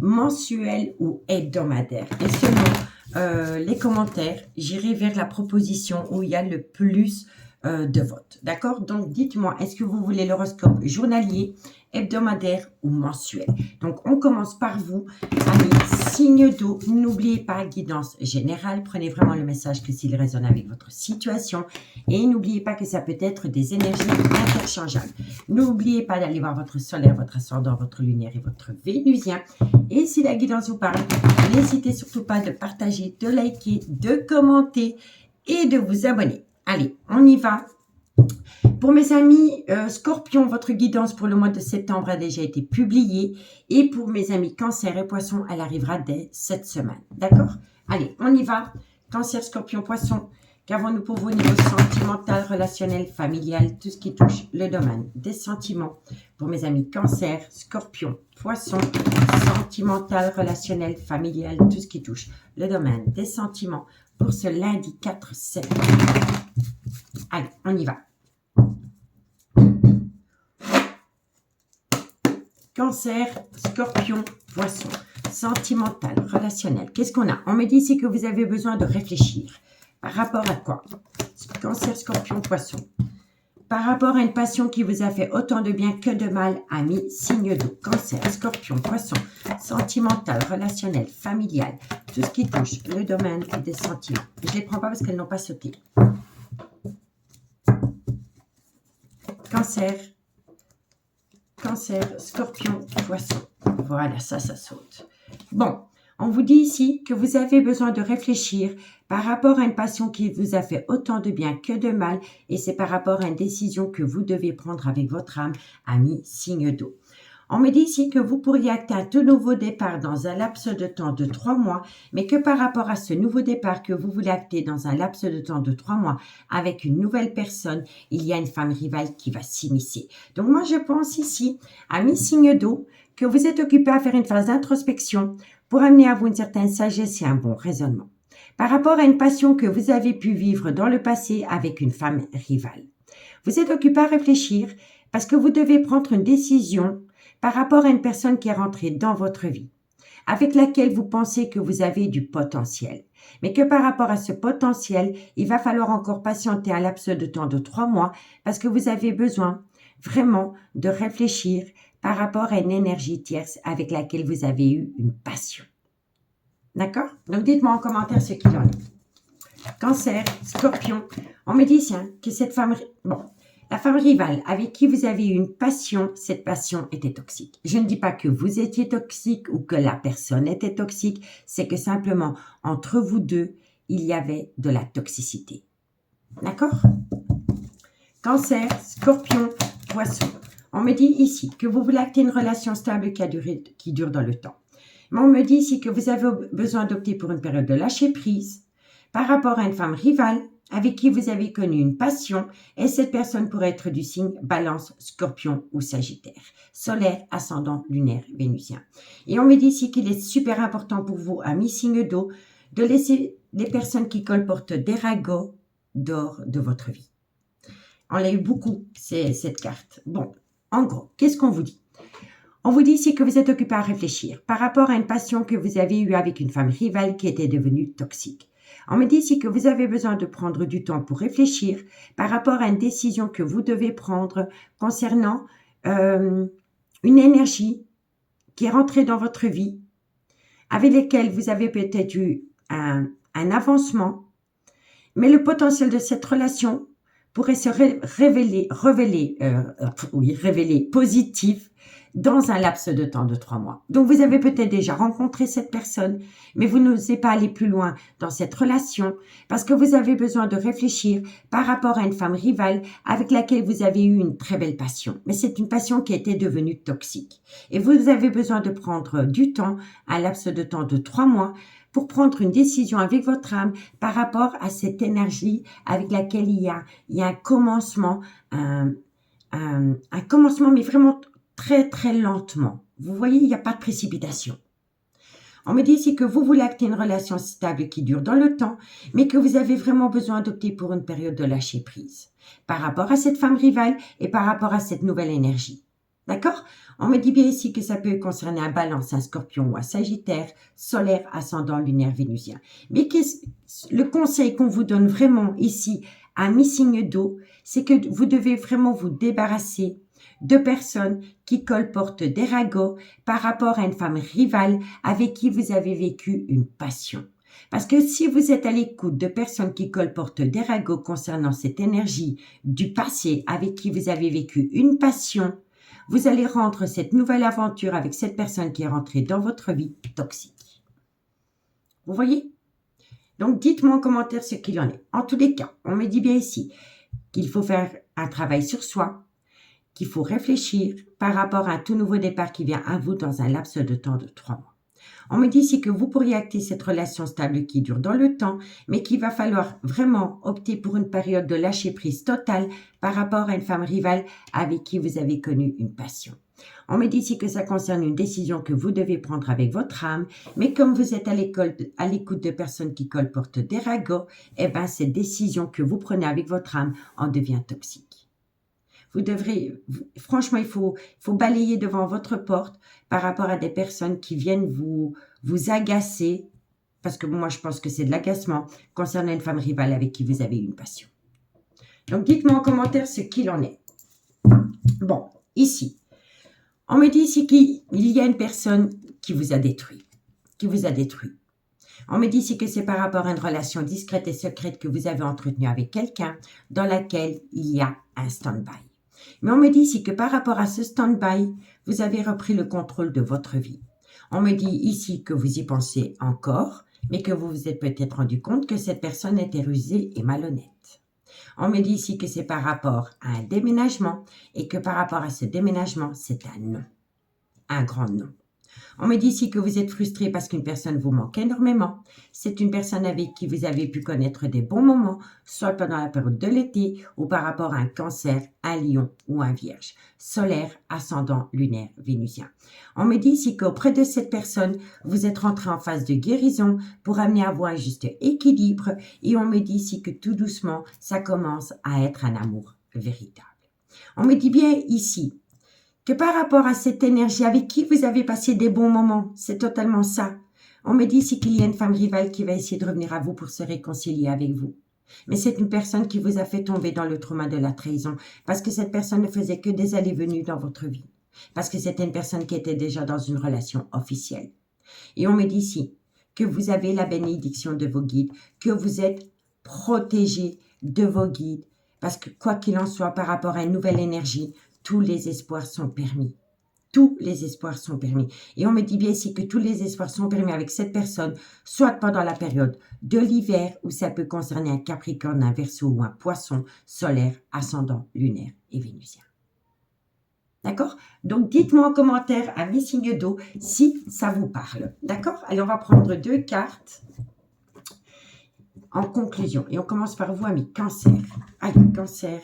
mensuel ou hebdomadaire. Et selon les commentaires, j'irai vers la proposition où il y a le plus de votes. D'accord? Donc, dites-moi, est-ce que vous voulez l'horoscope journalier, hebdomadaire ou mensuel. Donc, on commence par vous, amis, signe d'eau. N'oubliez pas, guidance générale. Prenez vraiment le message que s'il résonne avec votre situation. Et n'oubliez pas que ça peut être des énergies interchangeables. N'oubliez pas d'aller voir votre solaire, votre ascendant, votre lunaire et votre vénusien. Et si la guidance vous parle, n'hésitez surtout pas de partager, de liker, de commenter et de vous abonner. Allez, on y va. Pour mes amis Scorpion, votre guidance pour le mois de septembre a déjà été publiée. Et pour mes amis Cancer et Poisson, elle arrivera dès cette semaine. D'accord? Allez, on y va. Cancer, Scorpion, Poisson. Qu'avons-nous pour vous au niveau sentimental, relationnel, familial, tout ce qui touche le domaine des sentiments. Pour mes amis Cancer, Scorpion, Poisson, sentimental, relationnel, familial, tout ce qui touche le domaine des sentiments. Pour ce lundi 4 septembre. Allez, on y va. Cancer, Scorpion, Poisson, sentimental, relationnel. Qu'est-ce qu'on a? On me dit ici que vous avez besoin de réfléchir. Par rapport à quoi? Cancer, Scorpion, Poisson. Par rapport à une passion qui vous a fait autant de bien que de mal, ami, signe d'eau. Cancer, Scorpion, Poisson, sentimental, relationnel, familial, tout ce qui touche le domaine des sentiments. Je ne les prends pas parce qu'elles n'ont pas sauté. Cancer, Scorpion, Poisson. Voilà, ça saute. Bon, on vous dit ici que vous avez besoin de réfléchir par rapport à une passion qui vous a fait autant de bien que de mal et c'est par rapport à une décision que vous devez prendre avec votre âme, ami, signe d'eau. On me dit ici que vous pourriez acter un tout nouveau départ dans un laps de temps de 3 mois, mais que par rapport à ce nouveau départ que vous voulez acter dans un laps de temps de 3 mois avec une nouvelle personne, il y a une femme rivale qui va s'immiscer. Donc moi je pense ici, ami signe d'eau, que vous êtes occupé à faire une phase d'introspection pour amener à vous une certaine sagesse et un bon raisonnement. Par rapport à une passion que vous avez pu vivre dans le passé avec une femme rivale. Vous êtes occupé à réfléchir parce que vous devez prendre une décision par rapport à une personne qui est rentrée dans votre vie, avec laquelle vous pensez que vous avez du potentiel, mais que par rapport à ce potentiel, il va falloir encore patienter un laps de temps de 3 mois parce que vous avez besoin vraiment de réfléchir par rapport à une énergie tierce avec laquelle vous avez eu une passion. D'accord? Donc, dites-moi en commentaire ce qu'il en est. Cancer, Scorpion, on me dit que cette femme... Bon, la femme rivale avec qui vous avez eu une passion, cette passion était toxique. Je ne dis pas que vous étiez toxique ou que la personne était toxique, c'est que simplement, entre vous deux, il y avait de la toxicité. D'accord? Cancer, Scorpion, Poisson. On me dit ici que vous voulez acter une relation stable qui dure dans le temps. Mais on me dit ici que vous avez besoin d'opter pour une période de lâcher prise par rapport à une femme rivale avec qui vous avez connu une passion et cette personne pourrait être du signe Balance, Scorpion ou Sagittaire, solaire, ascendant, lunaire, vénusien. Et on me dit ici qu'il est super important pour vous, amis signe d'eau, de laisser les personnes qui colportent des ragots dehors de votre vie. On l'a eu beaucoup, cette carte. Bon, en gros, qu'est-ce qu'on vous dit? On vous dit ici que vous êtes occupé à réfléchir par rapport à une passion que vous avez eue avec une femme rivale qui était devenue toxique. On me dit ici que vous avez besoin de prendre du temps pour réfléchir par rapport à une décision que vous devez prendre concernant une énergie qui est rentrée dans votre vie, avec laquelle vous avez peut-être eu un avancement, mais le potentiel de cette relation pourrait se révéler positif dans un laps de temps de 3 mois. Donc, vous avez peut-être déjà rencontré cette personne, mais vous n'osez pas aller plus loin dans cette relation parce que vous avez besoin de réfléchir par rapport à une femme rivale avec laquelle vous avez eu une très belle passion. Mais c'est une passion qui était devenue toxique. Et vous avez besoin de prendre du temps, un laps de temps de 3 mois, pour prendre une décision avec votre âme par rapport à cette énergie avec laquelle il y a un commencement, un commencement, mais vraiment très, très lentement. Vous voyez, il n'y a pas de précipitation. On me dit ici que vous voulez acter une relation stable qui dure dans le temps, mais que vous avez vraiment besoin d'opter pour une période de lâcher prise par rapport à cette femme rivale et par rapport à cette nouvelle énergie. D'accord? On me dit bien ici que ça peut concerner un Balance, un Scorpion ou un Sagittaire, solaire, ascendant, lunaire, vénusien. Mais le conseil qu'on vous donne vraiment ici, à mi-signe d'eau, c'est que vous devez vraiment vous débarrasser de personnes qui colportent des ragots par rapport à une femme rivale avec qui vous avez vécu une passion. Parce que si vous êtes à l'écoute de personnes qui colportent des ragots concernant cette énergie du passé avec qui vous avez vécu une passion, vous allez rendre cette nouvelle aventure avec cette personne qui est rentrée dans votre vie toxique. Vous voyez? Donc, dites-moi en commentaire ce qu'il en est. En tous les cas, on me dit bien ici qu'il faut faire un travail sur soi, qu'il faut réfléchir par rapport à un tout nouveau départ qui vient à vous dans un laps de temps de 3 mois. On me dit ici que vous pourriez acter cette relation stable qui dure dans le temps, mais qu'il va falloir vraiment opter pour une période de lâcher-prise totale par rapport à une femme rivale avec qui vous avez connu une passion. On me dit ici que ça concerne une décision que vous devez prendre avec votre âme, mais comme vous êtes à l'écoute de personnes qui colportent des ragots, eh bien, cette décision que vous prenez avec votre âme en devient toxique. Vous devrez, franchement, il faut balayer devant votre porte par rapport à des personnes qui viennent vous agacer, parce que moi, je pense que c'est de l'agacement concernant une femme rivale avec qui vous avez eu une passion. Donc, dites-moi en commentaire ce qu'il en est. Bon, ici, on me dit ici qu'il y a une personne qui vous a détruit, On me dit ici que c'est par rapport à une relation discrète et secrète que vous avez entretenue avec quelqu'un dans laquelle il y a un stand-by. Mais on me dit ici que par rapport à ce stand-by, vous avez repris le contrôle de votre vie. On me dit ici que vous y pensez encore, mais que vous vous êtes peut-être rendu compte que cette personne était rusée et malhonnête. On me dit ici que c'est par rapport à un déménagement et que par rapport à ce déménagement, c'est un non, un grand non. On me dit ici que vous êtes frustré parce qu'une personne vous manque énormément. C'est une personne avec qui vous avez pu connaître des bons moments, soit pendant la période de l'été ou par rapport à un cancer, un lion ou un vierge, solaire, ascendant, lunaire, vénusien. On me dit ici qu'auprès de cette personne, vous êtes rentré en phase de guérison pour amener à vous un juste équilibre et on me dit ici que tout doucement, ça commence à être un amour véritable. On me dit bien ici que par rapport à cette énergie avec qui vous avez passé des bons moments, c'est totalement ça. On me dit ici qu'il y a une femme rivale qui va essayer de revenir à vous pour se réconcilier avec vous. Mais c'est une personne qui vous a fait tomber dans le trauma de la trahison parce que cette personne ne faisait que des allées-venues dans votre vie. Parce que c'était une personne qui était déjà dans une relation officielle. Et on me dit ici que vous avez la bénédiction de vos guides, que vous êtes protégé de vos guides. Parce que quoi qu'il en soit par rapport à une nouvelle énergie, tous les espoirs sont permis. Tous les espoirs sont permis. Et on me dit bien ici que tous les espoirs sont permis avec cette personne, soit pendant la période de l'hiver, où ça peut concerner un Capricorne, un Verseau ou un Poisson, solaire, ascendant, lunaire et vénusien. D'accord? Donc, dites-moi en commentaire à mes signes d'eau si ça vous parle. D'accord? Allez, on va prendre 2 cartes en conclusion. Et on commence par vous, amis Cancer. Allez, Cancer.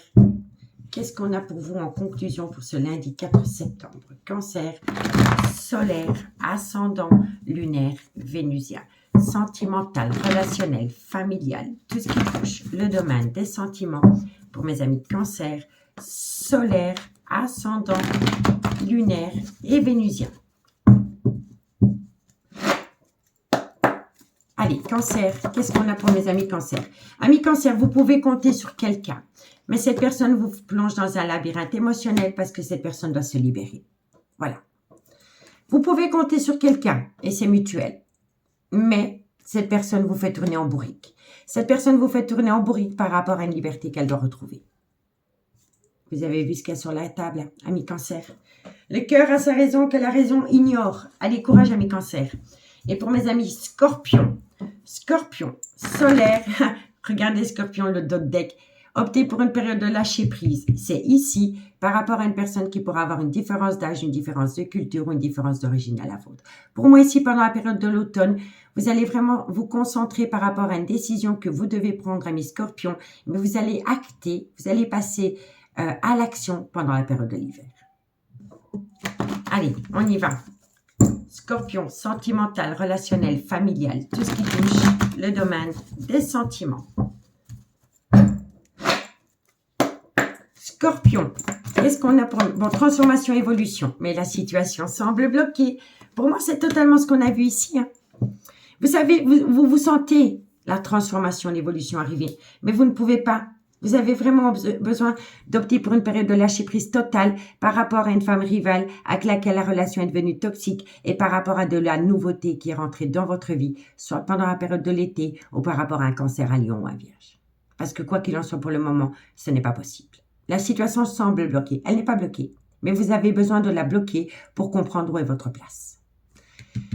Qu'est-ce qu'on a pour vous en conclusion pour ce lundi 4 septembre? Cancer, solaire, ascendant, lunaire, vénusien, sentimental, relationnel, familial, tout ce qui touche le domaine des sentiments pour mes amis Cancer, solaire, ascendant, lunaire et vénusien. Allez, Cancer, qu'est-ce qu'on a pour mes amis Cancer? Amis Cancer, vous pouvez compter sur quelqu'un. Mais cette personne vous plonge dans un labyrinthe émotionnel parce que cette personne doit se libérer. Voilà. Vous pouvez compter sur quelqu'un et c'est mutuel. Mais cette personne vous fait tourner en bourrique. Cette personne vous fait tourner en bourrique par rapport à une liberté qu'elle doit retrouver. Vous avez vu ce qu'il y a sur la table, amis Cancer. Le cœur a sa raison que la raison ignore. Allez, courage, amis Cancer. Et pour mes amis Scorpion, Scorpion, solaire, regardez Scorpion, le dot deck. Optez pour une période de lâcher prise. C'est ici, par rapport à une personne qui pourra avoir une différence d'âge, une différence de culture ou une différence d'origine à la vôtre. Pour moi, ici, pendant la période de l'automne, vous allez vraiment vous concentrer par rapport à une décision que vous devez prendre, amis Scorpion, mais vous allez acter, vous allez passer à l'action pendant la période de l'hiver. Allez, on y va. Scorpion, sentimental, relationnel, familial, tout ce qui touche le domaine des sentiments. Scorpion, qu'est-ce qu'on a pour... Bon, transformation, évolution, mais la situation semble bloquée. Pour moi, c'est totalement ce qu'on a vu ici. Hein. Vous savez, vous sentez la transformation, l'évolution arriver, mais vous ne pouvez pas Vous avez vraiment besoin d'opter pour une période de lâcher prise totale par rapport à une femme rivale avec laquelle la relation est devenue toxique et par rapport à de la nouveauté qui est rentrée dans votre vie, soit pendant la période de l'été ou par rapport à un cancer à Lion ou à Vierge. Parce que quoi qu'il en soit pour le moment, ce n'est pas possible. La situation semble bloquée. Elle n'est pas bloquée, mais vous avez besoin de la bloquer pour comprendre où est votre place.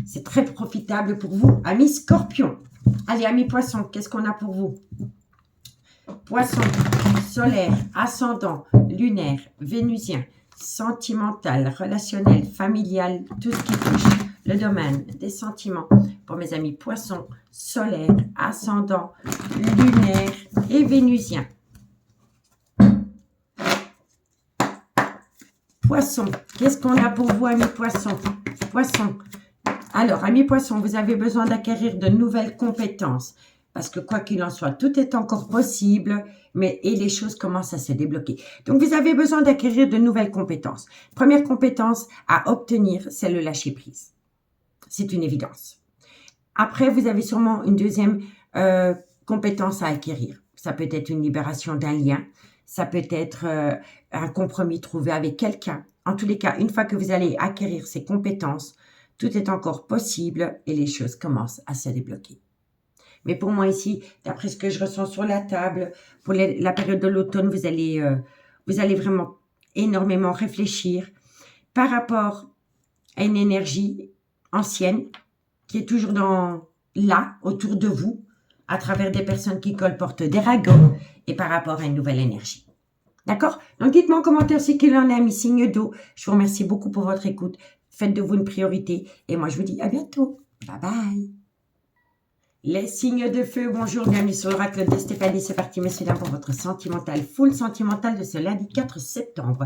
C'est très profitable pour vous, amis Scorpion. Allez, amis Poissons, qu'est-ce qu'on a pour vous? Poisson, solaire, ascendant, lunaire, vénusien, sentimental, relationnel, familial, tout ce qui touche le domaine des sentiments pour mes amis Poissons, solaire, ascendant, lunaire et vénusien. Poisson, qu'est-ce qu'on a pour vous, amis Poissons? Poisson. Alors, amis Poissons, vous avez besoin d'acquérir de nouvelles compétences. Parce que quoi qu'il en soit, tout est encore possible, et les choses commencent à se débloquer. Donc, vous avez besoin d'acquérir de nouvelles compétences. Première compétence à obtenir, c'est le lâcher-prise. C'est une évidence. Après, vous avez sûrement une deuxième compétence à acquérir. Ça peut être une libération d'un lien. Ça peut être un compromis trouvé avec quelqu'un. En tous les cas, une fois que vous allez acquérir ces compétences, tout est encore possible et les choses commencent à se débloquer. Mais pour moi ici, d'après ce que je ressens sur la table, pour la période de l'automne, vous allez vraiment énormément réfléchir par rapport à une énergie ancienne qui est toujours là, autour de vous, à travers des personnes qui colportent des ragots et par rapport à une nouvelle énergie. D'accord? Donc, dites-moi en commentaire ce qu'il en est, mis signe d'eau. Je vous remercie beaucoup pour votre écoute. Faites de vous une priorité. Et moi, je vous dis à bientôt. Bye bye. Les signes de feu, bonjour, bienvenue sur l'oracle de Stéphanie. C'est parti, messieurs, dames, pour votre sentimental, full sentimental de ce lundi 4 septembre.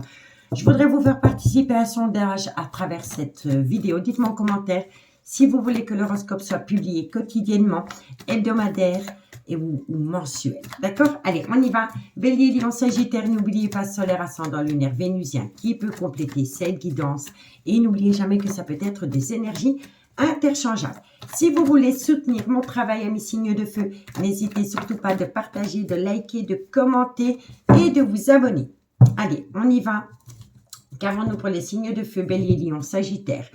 Je voudrais vous faire participer à un sondage à travers cette vidéo. Dites-moi en commentaire si vous voulez que l'horoscope soit publié quotidiennement, hebdomadaire ou mensuel. D'accord? Allez, on y va. Bélier, Lion, Sagittaire, n'oubliez pas solaire, ascendant, lunaire, vénusien qui peut compléter cette guidance. Et n'oubliez jamais que ça peut être des énergies interchangeables. Si vous voulez soutenir mon travail, amis signes de feu, n'hésitez surtout pas de partager, de liker, de commenter et de vous abonner. Allez, on y va. Qu'avons-nous pour les signes de feu? Bélier, Lion, Sagittaire,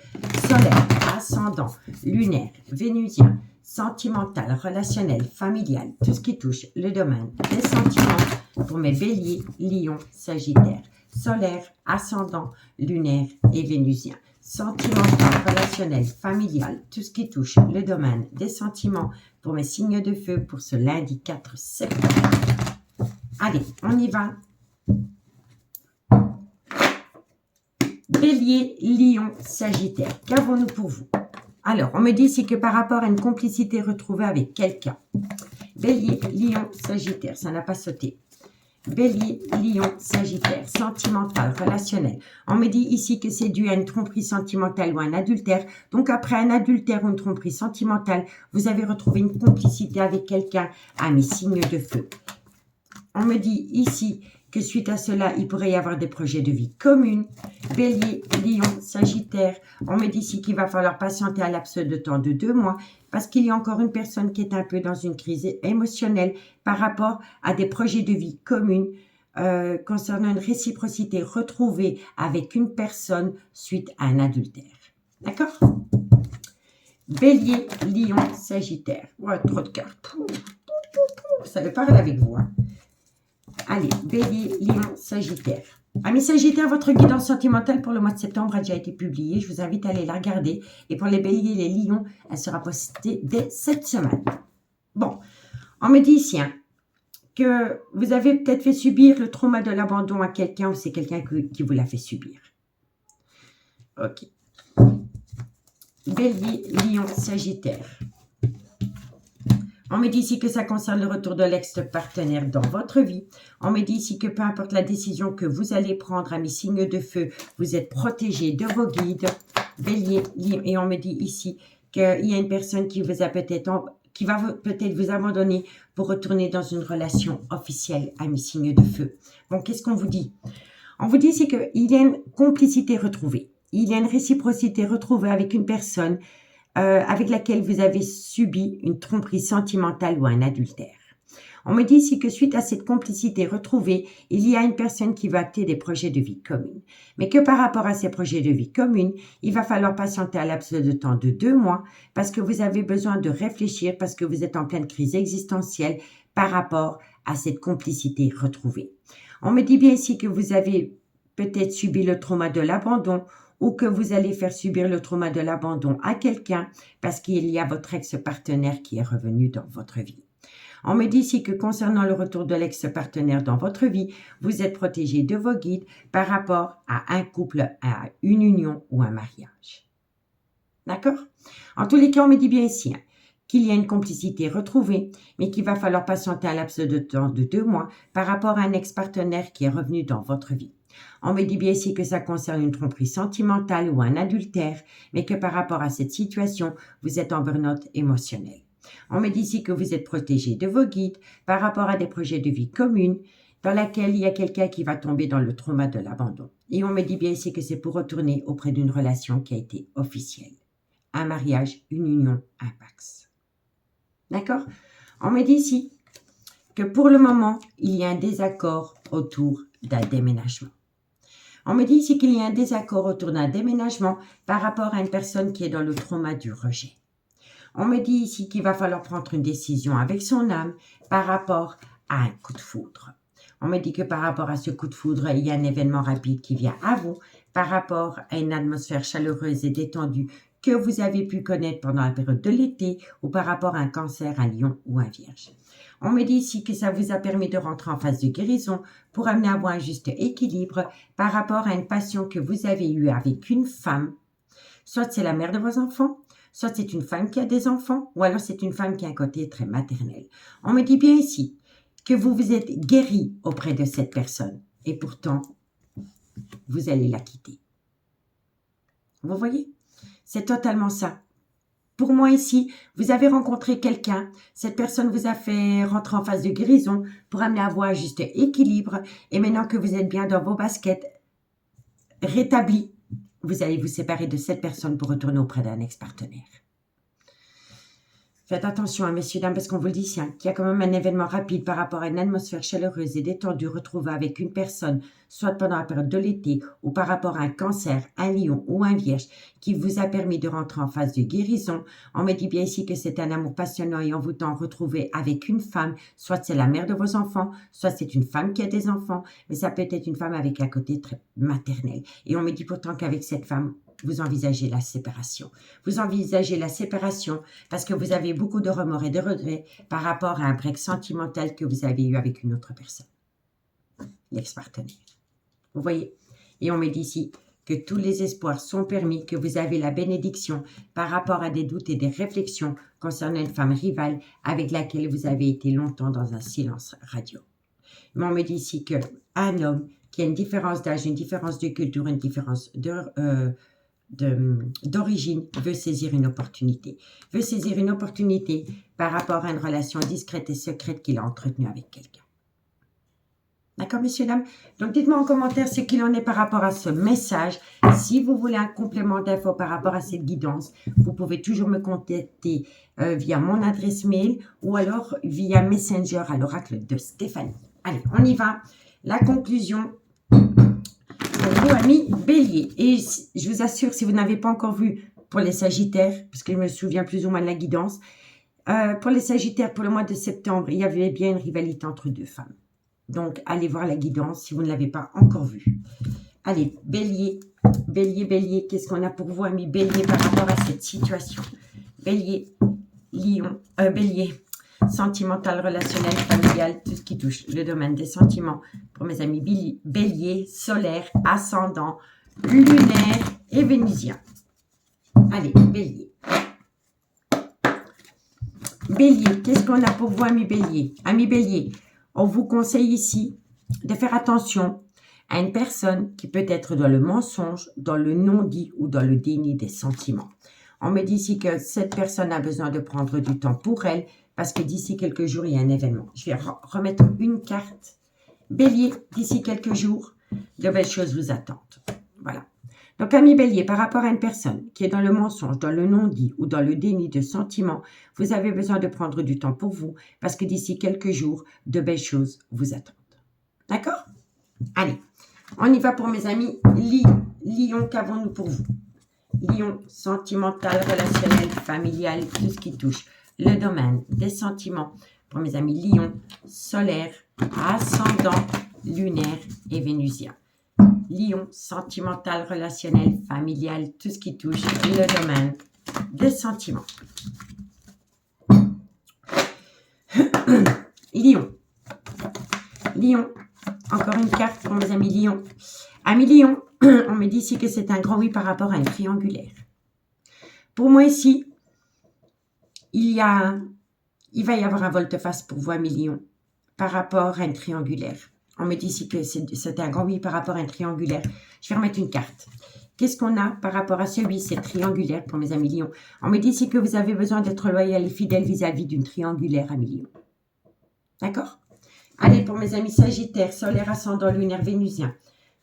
solaire, ascendant, lunaire, vénusien, sentimental, relationnel, familial, tout ce qui touche le domaine des sentiments pour mes béliers, Lion, Sagittaire, solaire, ascendant, lunaire et vénusien. Sentimental, relationnel, familial, tout ce qui touche le domaine des sentiments pour mes signes de feu pour ce lundi 4 septembre. Allez, on y va. Bélier, Lion, Sagittaire, qu'avons-nous pour vous? Alors, on me dit ici que par rapport à une complicité retrouvée avec quelqu'un. Bélier, Lion, Sagittaire, ça n'a pas sauté. Bélier, Lion, Sagittaire, sentimental, relationnel. On me dit ici que c'est dû à une tromperie sentimentale ou un adultère. Donc, après un adultère ou une tromperie sentimentale, vous avez retrouvé une complicité avec quelqu'un à mes signes de feu. On me dit ici que suite à cela, il pourrait y avoir des projets de vie communs. Bélier, Lion, Sagittaire, on me dit ici qu'il va falloir patienter un laps de temps de 2 mois parce qu'il y a encore une personne qui est un peu dans une crise émotionnelle par rapport à des projets de vie communs concernant une réciprocité retrouvée avec une personne suite à un adultère. D'accord? Bélier, Lion, Sagittaire. Ouais, trop de cartes. Ça ne parle avec vous, hein. Allez, Bélier, Lion, Sagittaire. Amis Sagittaire, votre guidance sentimentale pour le mois de septembre a déjà été publiée. Je vous invite à aller la regarder. Et pour les Béliers et les Lions, elle sera postée dès cette semaine. Bon, on me dit ici que vous avez peut-être fait subir le trauma de l'abandon à quelqu'un ou c'est quelqu'un qui vous l'a fait subir. Ok. Bélier, Lion, Sagittaire. On me dit ici que ça concerne le retour de l'ex-partenaire dans votre vie. On me dit ici que peu importe la décision que vous allez prendre, amis signes de feu, vous êtes protégé de vos guides. Bélier, et on me dit ici qu'il y a une personne qui vous a qui va peut-être vous abandonner pour retourner dans une relation officielle, amis signes de feu. Donc, qu'est-ce qu'on vous dit? On vous dit ici qu'il y a une complicité retrouvée. Il y a une réciprocité retrouvée avec une personne avec laquelle vous avez subi une tromperie sentimentale ou un adultère. On me dit ici que suite à cette complicité retrouvée, il y a une personne qui va acter des projets de vie communs. Mais que par rapport à ces projets de vie communs, il va falloir patienter un laps de temps de 2 mois parce que vous avez besoin de réfléchir, parce que vous êtes en pleine crise existentielle par rapport à cette complicité retrouvée. On me dit bien ici que vous avez peut-être subi le trauma de l'abandon ou que vous allez faire subir le trauma de l'abandon à quelqu'un parce qu'il y a votre ex-partenaire qui est revenu dans votre vie. On me dit ici que concernant le retour de l'ex-partenaire dans votre vie, vous êtes protégé de vos guides par rapport à un couple, à une union ou un mariage. D'accord? En tous les cas, on me dit bien ici qu'il y a une complicité retrouvée, mais qu'il va falloir patienter un laps de temps de 2 mois par rapport à un ex-partenaire qui est revenu dans votre vie. On me dit bien ici que ça concerne une tromperie sentimentale ou un adultère, mais que par rapport à cette situation, vous êtes en burn-out émotionnel. On me dit ici que vous êtes protégé de vos guides par rapport à des projets de vie communs dans lesquels il y a quelqu'un qui va tomber dans le trauma de l'abandon. Et on me dit bien ici que c'est pour retourner auprès d'une relation qui a été officielle. Un mariage, une union, un pax. D'accord? On me dit ici que pour le moment, il y a un désaccord autour d'un déménagement. On me dit ici qu'il y a un désaccord autour d'un déménagement par rapport à une personne qui est dans le trauma du rejet. On me dit ici qu'il va falloir prendre une décision avec son âme par rapport à un coup de foudre. On me dit que par rapport à ce coup de foudre, il y a un événement rapide qui vient à vous par rapport à une atmosphère chaleureuse et détendue que vous avez pu connaître pendant la période de l'été ou par rapport à un cancer, un lion ou un vierge. On me dit ici que ça vous a permis de rentrer en phase de guérison pour amener à avoir un juste équilibre par rapport à une passion que vous avez eue avec une femme. Soit c'est la mère de vos enfants, soit c'est une femme qui a des enfants, ou alors c'est une femme qui a un côté très maternel. On me dit bien ici que vous vous êtes guéri auprès de cette personne et pourtant, vous allez la quitter. Vous voyez? C'est totalement ça. Pour moi ici, vous avez rencontré quelqu'un, cette personne vous a fait rentrer en phase de guérison pour amener à avoir un juste équilibre et maintenant que vous êtes bien dans vos baskets, rétablis, vous allez vous séparer de cette personne pour retourner auprès d'un ex-partenaire. Faites attention, messieurs, dames, parce qu'on vous le dit ici, qu'il y a quand même un événement rapide par rapport à une atmosphère chaleureuse et détendue retrouvée avec une personne, soit pendant la période de l'été, ou par rapport à un cancer, un lion ou un vierge, qui vous a permis de rentrer en phase de guérison. On me dit bien ici que c'est un amour passionnant et envoûtant retrouvé avec une femme, soit c'est la mère de vos enfants, soit c'est une femme qui a des enfants, mais ça peut être une femme avec un côté très maternel. Et on me dit pourtant qu'avec cette femme, vous envisagez la séparation. Vous envisagez la séparation parce que vous avez beaucoup de remords et de regrets par rapport à un break sentimental que vous avez eu avec une autre personne, l'ex-partenaire. Vous voyez? Et on me dit ici que tous les espoirs sont permis, que vous avez la bénédiction par rapport à des doutes et des réflexions concernant une femme rivale avec laquelle vous avez été longtemps dans un silence radio. Mais on me dit ici qu'un homme qui a une différence d'âge, une différence de culture, une différence d'origine veut saisir une opportunité. Veut saisir une opportunité par rapport à une relation discrète et secrète qu'il a entretenue avec quelqu'un. D'accord, messieurs, dames? Donc, dites-moi en commentaire ce qu'il en est par rapport à ce message. Si vous voulez un complément d'infos par rapport à cette guidance, vous pouvez toujours me contacter via mon adresse mail ou alors via Messenger à l'oracle de Stéphanie. Allez, on y va. La conclusion pour vous, amis Bélier. Et je vous assure, si vous n'avez pas encore vu pour les Sagittaires, parce que je me souviens plus ou moins de la guidance, pour les Sagittaires, pour le mois de septembre, il y avait bien une rivalité entre deux femmes. Donc, allez voir la guidance si vous ne l'avez pas encore vue. Allez, Bélier, Bélier, Bélier, qu'est-ce qu'on a pour vous, amis Bélier, par rapport à cette situation? Bélier, Lion, Bélier, sentimental, relationnel, familial, tout ce qui touche le domaine des sentiments. Pour mes amis Bélier, solaire, ascendant, lunaire et vénusien. Allez, Bélier. Bélier, qu'est-ce qu'on a pour vous, amis Bélier? Amis Bélier, on vous conseille ici de faire attention à une personne qui peut être dans le mensonge, dans le non-dit ou dans le déni des sentiments. On me dit ici que cette personne a besoin de prendre du temps pour elle parce que d'ici quelques jours, il y a un événement. Je vais remettre une carte. Bélier, d'ici quelques jours, de belles choses vous attendent. Voilà. Donc, ami Bélier, par rapport à une personne qui est dans le mensonge, dans le non-dit ou dans le déni de sentiments, vous avez besoin de prendre du temps pour vous parce que d'ici quelques jours, de belles choses vous attendent. D'accord? Allez, on y va pour mes amis. Lion, qu'avons-nous pour vous? Lion, sentimental, relationnel, familial, tout ce qui touche le domaine des sentiments. Pour mes amis Lion, solaire, ascendant, lunaire et vénusien. Lion, sentimental, relationnel, familial, tout ce qui touche le domaine des sentiments. Lion. Lion, encore une carte pour mes amis Lion. Amis Lion, on me dit ici que c'est un grand oui par rapport à un triangulaire. Pour moi ici, il va y avoir un volte-face pour vous, amis Lion, par rapport à un triangulaire. On me dit ici que c'est un grand oui par rapport à un triangulaire. Je vais remettre une carte. Qu'est-ce qu'on a par rapport à ce oui? C'est triangulaire pour mes amis Lion. On me dit ici que vous avez besoin d'être loyal et fidèle vis-à-vis d'une triangulaire, amis Lion. D'accord? Allez, pour mes amis Sagittaire, solaire, ascendant, lunaire, vénusien,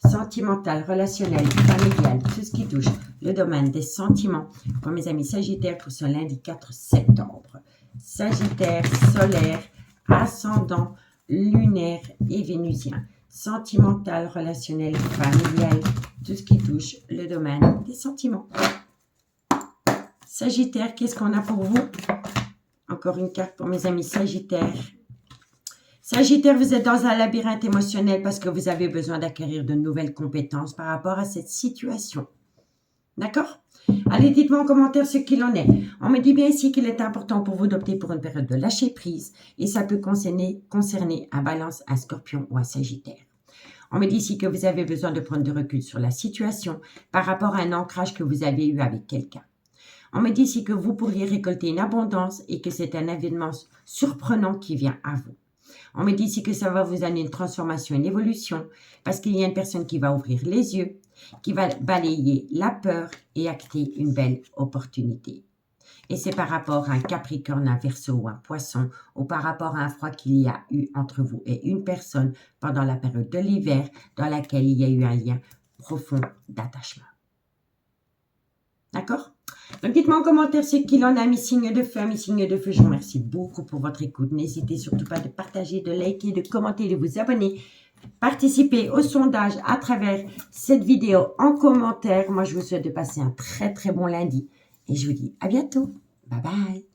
sentimental, relationnel, familial, tout ce qui touche le domaine des sentiments. Pour mes amis Sagittaire, pour ce lundi 4 septembre. Sagittaire, solaire, ascendant, lunaire et vénusien. Sentimental, relationnel, familial, tout ce qui touche le domaine des sentiments. Sagittaire, qu'est-ce qu'on a pour vous? Encore une carte pour mes amis Sagittaire. Sagittaire, vous êtes dans un labyrinthe émotionnel parce que vous avez besoin d'acquérir de nouvelles compétences par rapport à cette situation. D'accord? Allez, dites-moi en commentaire ce qu'il en est. On me dit bien ici qu'il est important pour vous d'opter pour une période de lâcher prise et ça peut concerner un Balance, un Scorpion ou un Sagittaire. On me dit ici que vous avez besoin de prendre du recul sur la situation par rapport à un ancrage que vous avez eu avec quelqu'un. On me dit ici que vous pourriez récolter une abondance et que c'est un événement surprenant qui vient à vous. On me dit ici que ça va vous amener une transformation, une évolution, parce qu'il y a une personne qui va ouvrir les yeux, qui va balayer la peur et acter une belle opportunité. Et c'est par rapport à un Capricorne, un Verseau ou un Poisson, ou par rapport à un froid qu'il y a eu entre vous et une personne pendant la période de l'hiver, dans laquelle il y a eu un lien profond d'attachement. D'accord? Donc, dites-moi en commentaire ce qu'il en a, mis signe de feu, mis signe de feu. Je vous remercie beaucoup pour votre écoute. N'hésitez surtout pas de partager, de liker, de commenter, de vous abonner. Participez au sondage à travers cette vidéo en commentaire. Moi, je vous souhaite de passer un très, très bon lundi. Et je vous dis à bientôt. Bye bye.